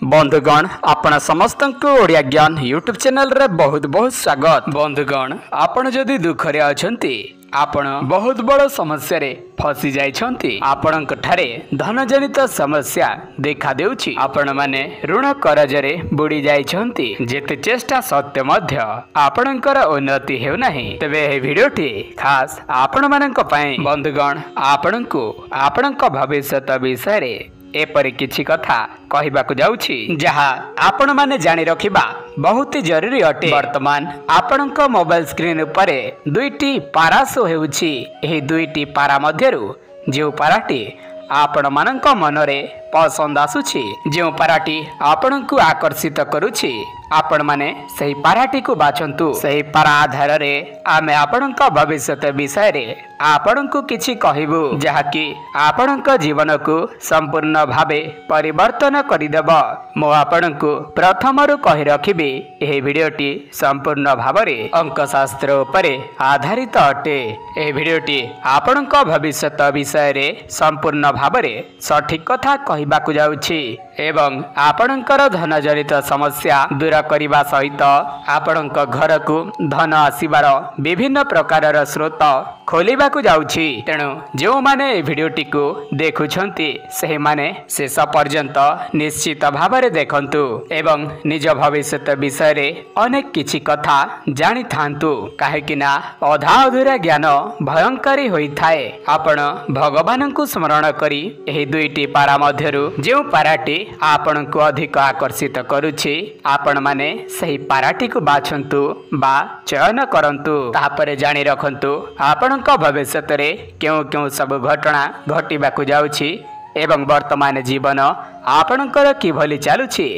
बंधुगण आपण समस्त को ओडिया ज्ञान यूट्यूब चैनल रे बहुत बहुत स्वागत। बंधुगण आपण जदि दुखरे अछंती आपण बहुत बड़ समस्या रे फसी जाइछंती आपणक ठारे धन जनित समस्या देखा देउछि आपण माने ऋण करज रे बुडी जाइछंती जेते चेष्टा सत्य मध्य आपणकर उन्नति हेउ नाही तबे ए वीडियोटी खास आपण मानक पई बंधुगण आपणको आपणक भविष्य विषय रे एपरि किछि कथा कहिबाकु जाउछि जहा आपण माने जानि रखिबा बहुत जरूरी अटे। वर्तमान आपणक मोबाइल स्क्रीन उपरे दुईटी पारा शो हेउछि। एही दुईटी पारा मध्यरु जे पाराटी आपण मानक मनरे पसंद आसुछि जे पाराटी आपणकु आकर्षित करूछि आपण माने सही पाराटी को बाछंतु। सही पारा आधार रे आमे आपणक भविष्य विषय रे आपणकु किछि कहिबु जहाकी आपणक जीवन को संपूर्ण भावे परिवर्तन करिदेब। मो आपणकु प्रथमरु कहि रखिबी एही वीडियोटी संपूर्ण भावरे अंकशास्त्र उपरे आधारित अटे। एही वीडियोटी आपणक भविष्य विषय रे संपूर्ण भावरे सठिक कथा कहिबाकु जाउछि एवं आपणकर धन जनित समस्या दूर करने सहित आपणक घर को धन आसीबार विभिन्न प्रकार स्रोत खोलिबाकु जाउछि। तेणु जो माने वीडियोटी को देखुछंती सेहि माने शेष पर्यंत निश्चित भावरे देखंतु एवं निज भविष्य विषय रे अनेक किछि कथा जानि थांतु काहेकि ना अधा अधूरा ज्ञान भयंकरी होई थाए। आपण भगवान को स्मरण करी एही दुईटी पारा मध्यरु जो पाराटी आपण को अधिक आकर्षित करूछि आपण माने सही पाराटी को बाछंतु बा चयन करंतु। तापरे जानि रखंतु आपण भविष्य रे क्यों क्यों सब घटना घटिबाकु जाउछि एवं वर्तमान जीवन आपणकर किभली चालुछि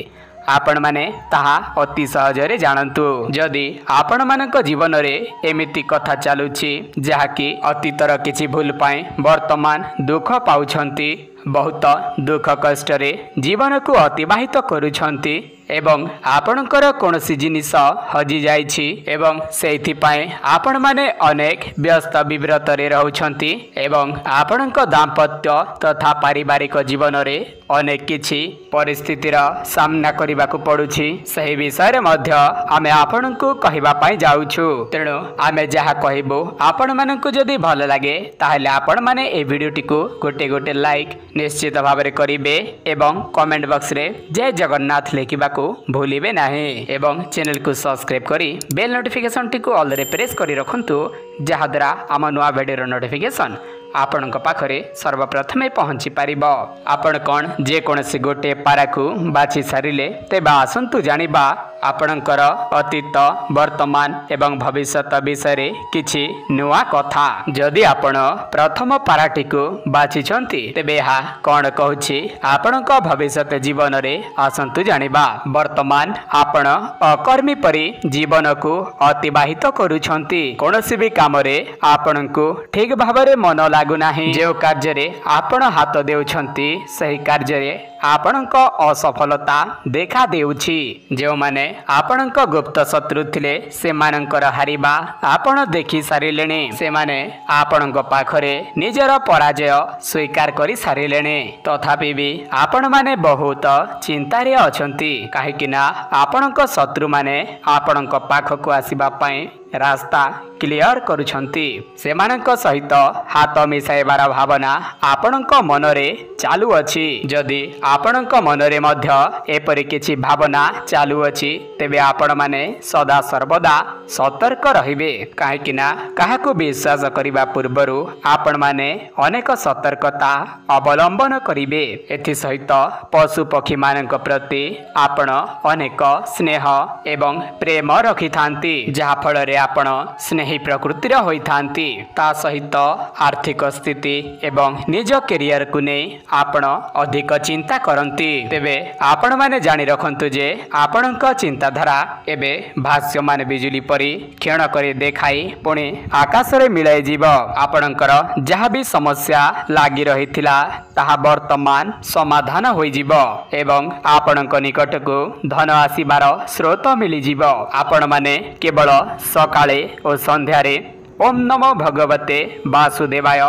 आपण माने ताहा अति सहजरे जानंतु। जदि आपण मानक जीवन रे एमिति कथा चालुछि जहाकी अतीतर किछि भूल पाए वर्तमान दुख पाउछंती बहुत दुख कष्ट रे जीवन को अतिबाहित करूछंती एवं आपणकर कोनोसी जिनिस हजि जाइछि एवं सेथि पाए आपण माने अनेक व्यस्त विव्रत रे रहउछंती एवं आपणक दाम्पत्य तथा पारिवारिक जीवन रे अनेक किछि परिस्थितिर सामना करिबाकु पडुछि। सही विषय रे मध्य आमे आपणको कहिबा पाई जाउछु। तेणु आमे जहा कहिबो आपण मानकु जदि भल लागे ताहले आपण माने ए वीडियोटी को गोटे गोटे लाइक निश्चित भावरे करिवे एवं कमेंट बॉक्स रे जय जगन्नाथ लिखिबाकु भूलिबे नाही एवं चैनल को सब्सक्राइब करी बेल नोटिफिकेशन टी को ऑल रे प्रेस करी रखंतु जहा द्वारा आम नुआ वीडियो नोटिफिकेशन आपणक पाखरे सर्वप्रथमे पहुंची पारिब। आपण कौन जे कोनसी गोटे पारा को बाछि सारिले तेबा आसंतु जानिबा आपणकर अतीत वर्तमान एवं भविष्य विषय रे किछि नुआ कथा। जदि आपण प्रथम पाराटी को बाछिछंती तेबे हा कोन कहूछि आपणक भविष्य जीवन रे आसंतु जानिबा। वर्तमान आपण अकर्मी परि जीवन को अतिबाहित करूछंती कोनसी भी काम रे आपणको ठीक भाबरे मन लागु नाही। जे कार्य रे आपण हाथ देउछंती सही कार्य रे आपणक असफलता देखा देउछि। जे माने आपणक गुप्त शत्रु थिले से मानकर हारिबा आपण देखि सारिलेने से माने आपणक पाखरे निजर पराजय स्वीकार करि सारिलेने तथापि भी आपण माने बहुत चिंता रे अछंती काहेकि ना आपणक शत्रु माने आपणक पाखको आसीबा पई रास्ता क्लियर करुछंती सेमानक सहित हाथ मिसाइबार भावना आपणक मनरे चालू अछि। जदि आपणक मनरे मध्य एपरि किछि भावना चालू अछि तेबे आपण माने सदा सर्वदा सतर्क रहिबे काहेकि ना काहाको विश्वास करिबा पूर्वरु आपण माने अनेक सतर्कता अवलंबन करिबे। एथि सहित पशु पक्षी मानक प्रति आपण अनेक स्नेह एवं प्रेम रखिथांती जहा फल रे आपण स्नेही प्रकृतिर होइथांती। ता सहित आर्थिक स्थिति एवं निज करियर को नै आपण अधिक चिंता करंती। तेबे आपण माने जानि रखंतु जे आपणक चिंताधारा एबे भाष्यमान बिजुली परि क्षण करे देखाई पुणी आकाश रे मिलाई जीव। आपणकर जहा भी समस्या लागि रहिथिला ताहा वर्तमान समाधान होई जीव एवं आपणक निकट को धन आसीबार स्रोत मिली जीव। आपण माने केवल सकाळे और संध्यारे ओम नमो भगवते वासुदेवाय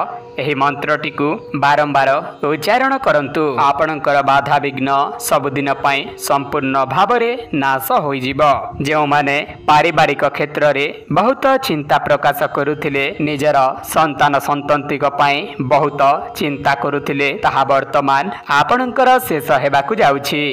ଏହି ମନ୍ତ୍ରଟିକୁ ବାରମ୍ବାର ଉଚ୍ଚାରଣ କରନ୍ତୁ। ଆପଣଙ୍କର ବାଧା ବିଘ୍ନ ସବୁଦିନ ପାଇଁ ସମ୍ପୂର୍ଣ୍ଣ ଭାବରେ ନାଶ ହୋଇଯିବ। ଯେଉଁମାନେ ପାରିବାରିକ କ୍ଷେତ୍ରରେ ବହୁତ ଚିନ୍ତା ପ୍ରକାଶ କରୁଥିଲେ, ନିଜର ସନ୍ତାନ ସନ୍ତତିଙ୍କ ପାଇଁ ବହୁତ ଚିନ୍ତା କରୁଥିଲେ, ତାହା ବର୍ତ୍ତମାନ ଆପଣଙ୍କର ଶେଷ ହେବାକୁ ଯାଉଛି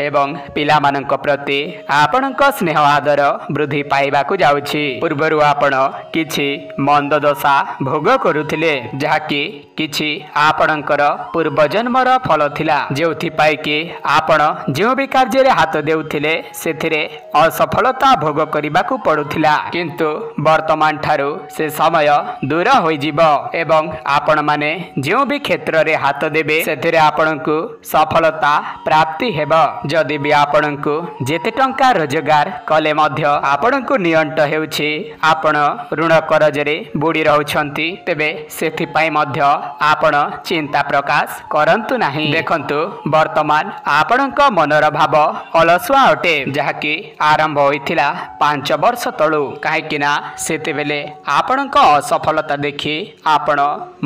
ଏବଂ ପିଲାମାନଙ୍କ ପ୍ରତି ଆପଣଙ୍କ ସ୍ନେହ ଆଦର ବୃଦ୍ଧି ପାଇବାକୁ ଯାଉଛି। ପୂର୍ବରୁ ଆପଣ କିଛି ମନ୍ଦ ଦଶା ଭୋଗ କରୁଥିଲେ, ଯାହାକି କିଛି ଆପଣଙ୍କର ପୂର୍ବଜନ୍ମର ଫଳ ଥିଲା, ଯେଉଁଥିପାଇଁ କି ଆପଣ ଯେଉଁ ବି କାର୍ଯ୍ୟରେ ହାତ ଦେଉଥିଲେ ସେଥିରେ ଅସଫଳତା ଭୋଗ କରିବାକୁ ପଡୁଥିଲା। କିନ୍ତୁ ବର୍ତ୍ତମାନ ଠାରୁ ସେ ସମୟ ଦୂର ହୋଇଯିବ ଏବଂ ଆପଣମାନେ ଯେଉଁ ବି କ୍ଷେତ୍ରରେ ହାତ ଦେବେ ସେଥିରେ ଆପଣଙ୍କୁ ସଫଳତା ପ୍ରାପ୍ତି ହେବ। ଯଦି ବି ଆପଣଙ୍କୁ ଯେତେ ଟଙ୍କା ରୋଜଗାର କଲେ ମଧ୍ୟ ଆପଣଙ୍କୁ ନିଅଣ୍ଟ ହେଉଛି, ଆପଣ ଋଣ କରଜରେ ବୁଡ଼ି ରହୁଛନ୍ତି, ତେବେ ସେଥିପାଇଁ ମଧ୍ୟ ଆପଣ ଚିନ୍ତା ପ୍ରକାଶ କରନ୍ତୁ ନାହିଁ। ଦେଖନ୍ତୁ, ବର୍ତ୍ତମାନ ଆପଣଙ୍କ ମନର ଭାବ ଅଳସୁଆ ଅଟେ, ଯାହାକି ଆରମ୍ଭ ହୋଇଥିଲା 5 ବର୍ଷ ତଳୁ। କାହିଁକି ନା ସେତେବେଳେ ଆପଣଙ୍କ ଅସଫଳତା ଦେଖି ଆପଣ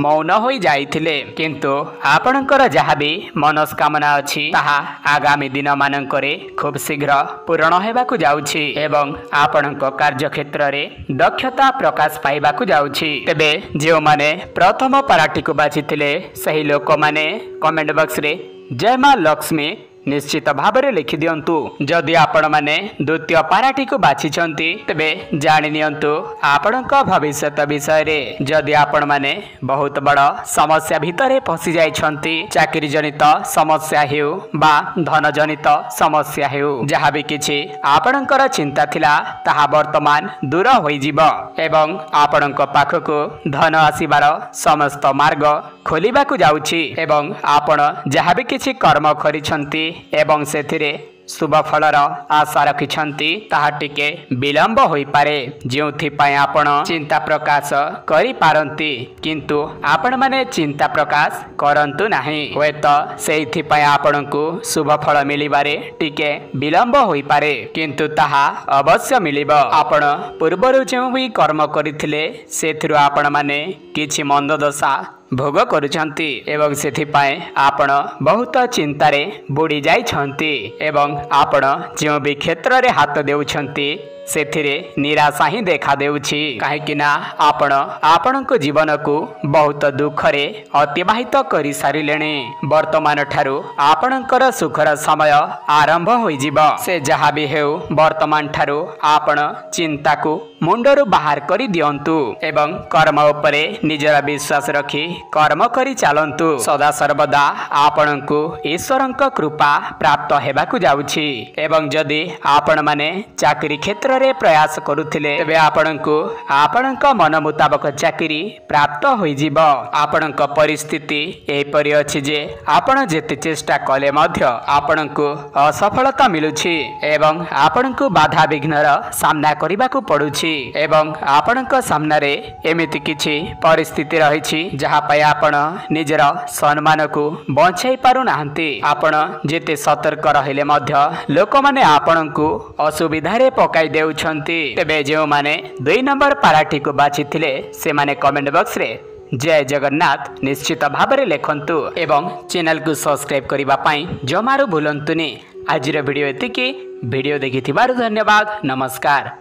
ମୌନ ହୋଇ ଯାଇଥିଲେ। କିନ୍ତୁ ଆପଣଙ୍କର ଯାହାବି ମନସ୍କାମନା ଅଛି ତାହା ଆଗାମୀ ଦିନ ମାନଙ୍କରେ ଖୁବ୍ ଶୀଘ୍ର ପୂରଣ ହେବାକୁ ଯାଉଛି ଏବଂ ଆପଣଙ୍କ କାର୍ଯ୍ୟକ୍ଷେତ୍ରରେ ଦକ୍ଷତା ପ୍ରକାଶ ପାଇବାକୁ ଯାଉଛି। ତେବେ ଯେଉଁମାନେ ପ୍ରଥମ ପାରାଟିକୁ ବାଛିଥିଲେ ସେହି ଲୋକମାନେ କମେଣ୍ଟ ବକ୍ସରେ ଜୟ ମା ଲକ୍ଷ୍ମୀ ନିଶ୍ଚିତ ଭାବରେ ଲେଖିଦିଅନ୍ତୁ। ଯଦି ଆପଣମାନେ ଦ୍ୱିତୀୟ ପାରାଟିକୁ ବାଛିଛନ୍ତି ତେବେ ଜାଣି ନିଅନ୍ତୁ ଆପଣଙ୍କ ଭବିଷ୍ୟତ ବିଷୟରେ। ଯଦି ଆପଣମାନେ ବହୁତ ବଡ଼ ସମସ୍ୟା ଭିତରେ ଫସି ଯାଇଛନ୍ତି, ଚାକିରି ଜନିତ ସମସ୍ୟା ହେଉ ବା ଧନ ଜନିତ ସମସ୍ୟା ହେଉ, ଯାହାବି କିଛି ଆପଣଙ୍କର ଚିନ୍ତା ଥିଲା ତାହା ବର୍ତ୍ତମାନ ଦୂର ହୋଇଯିବ ଏବଂ ଆପଣଙ୍କ ପାଖକୁ ଧନ ଆସିବାର ସମସ୍ତ ମାର୍ଗ ଖୋଲିବାକୁ ଯାଉଛି ଏବଂ ଆପଣ ଯାହାବି କିଛି କର୍ମ କରିଛନ୍ତି ଏବଂ ସେଥିରେ ଶୁଭ ଫଳର ଆଶା ରଖିଛନ୍ତି ତାହା ଟିକେ ବିଳମ୍ବ ହୋଇପାରେ, ଯେଉଁଥିପାଇଁ ଆପଣ ଚିନ୍ତା ପ୍ରକାଶ କରିପାରନ୍ତି। କିନ୍ତୁ ଆପଣମାନେ ଚିନ୍ତା ପ୍ରକାଶ କରନ୍ତୁ ନାହିଁ, ହୁଏତ ସେଇଥିପାଇଁ ଆପଣଙ୍କୁ ଶୁଭ ଫଳ ମିଳିବାରେ ଟିକେ ବିଳମ୍ବ ହୋଇପାରେ, କିନ୍ତୁ ତାହା ଅବଶ୍ୟ ମିଳିବ। ଆପଣ ପୂର୍ବରୁ ଯେଉଁ ବି କର୍ମ କରିଥିଲେ ସେଥିରୁ ଆପଣମାନେ କିଛି ମନ୍ଦ ଦଶା ଭୋଗ କରୁଛନ୍ତି ଏବଂ ସେଥିପାଇଁ ଆପଣ ବହୁତ ଚିନ୍ତାରେ ବୁଡ଼ି ଯାଇଛନ୍ତି ଏବଂ ଆପଣ ଯେଉଁ ବି କ୍ଷେତ୍ରରେ ହାତ ଦେଉଛନ୍ତି ସେଥିରେ ନିରାଶା ହିଁ ଦେଖାଦେଉଛି। କାହିଁକି ନା ଆପଣ ଆପଣଙ୍କ ଜୀବନକୁ ବହୁତ ଦୁଃଖରେ ଅତିବାହିତ କରିସାରିଲେଣି। ବର୍ତ୍ତମାନ ଠାରୁ ଆପଣଙ୍କର ସୁଖର ସମୟ ଆରମ୍ଭ ହୋଇଯିବ। ସେ ଯାହା ବି ହେଉ, ବର୍ତ୍ତମାନ ଠାରୁ ଆପଣ ଚିନ୍ତାକୁ ମୁଣ୍ଡରୁ ବାହାର କରି ଦିଅନ୍ତୁ ଏବଂ କର୍ମ ଉପରେ ନିଜର ବିଶ୍ୱାସ ରଖି କର୍ମ କରି ଚାଲନ୍ତୁ। ସଦାସର୍ବଦା ଆପଣଙ୍କୁ ଈଶ୍ୱରଙ୍କ କୃପା ପ୍ରାପ୍ତ ହେବାକୁ ଯାଉଛି ଏବଂ ଯଦି ଆପଣମାନେ ଚାକିରି କ୍ଷେତ୍ରରେ ପ୍ରୟାସ କରୁଥିଲେ ତେବେ ଆପଣଙ୍କୁ ଆପଣଙ୍କ ମନ ମୁତାବକ ଚାକିରି ପ୍ରାପ୍ତ ହୋଇଯିବ। ଆପଣଙ୍କ ପରିସ୍ଥିତି ଏହିପରି ଅଛି ଯେ ଆପଣ ଯେତେ ଚେଷ୍ଟା କଲେ ମଧ୍ୟ ଆପଣଙ୍କୁ ଅସଫଳତା ମିଳୁଛି ଏବଂ ଆପଣଙ୍କୁ ବାଧା ବିଘ୍ନର ସାମ୍ନା କରିବାକୁ ପଡୁଛି ଏବଂ ଆପଣଙ୍କ ସାମ୍ନାରେ ଏମିତି କିଛି ପରିସ୍ଥିତି ରହିଛି ଯାହା ପାଇଁ ଆପଣ ନିଜର ସମ୍ମାନକୁ ବଞ୍ଚାଇ ପାରୁନାହାନ୍ତି। ଆପଣ ଯେତେ ସତର୍କ ରହିଲେ ମଧ୍ୟ ଲୋକମାନେ ଆପଣଙ୍କୁ ଅସୁବିଧାରେ ପକାଇ ଦେଉଛନ୍ତି। ତେବେ ଯେଉଁମାନେ 2 ନମ୍ବର ପାରାଟିକୁ ବାଛିଥିଲେ ସେମାନେ କମେଣ୍ଟ ବକ୍ସରେ ଜୟ ଜଗନ୍ନାଥ ନିଶ୍ଚିତ ଭାବରେ ଲେଖନ୍ତୁ ଏବଂ ଚ୍ୟାନେଲକୁ ସବସ୍କ୍ରାଇବ କରିବା ପାଇଁ ଜମାରୁ ଭୁଲନ୍ତୁନି। ଆଜିର ଭିଡ଼ିଓ ଏତିକି। ଭିଡ଼ିଓ ଦେଖିଥିବାରୁ ଧନ୍ୟବାଦ। ନମସ୍କାର।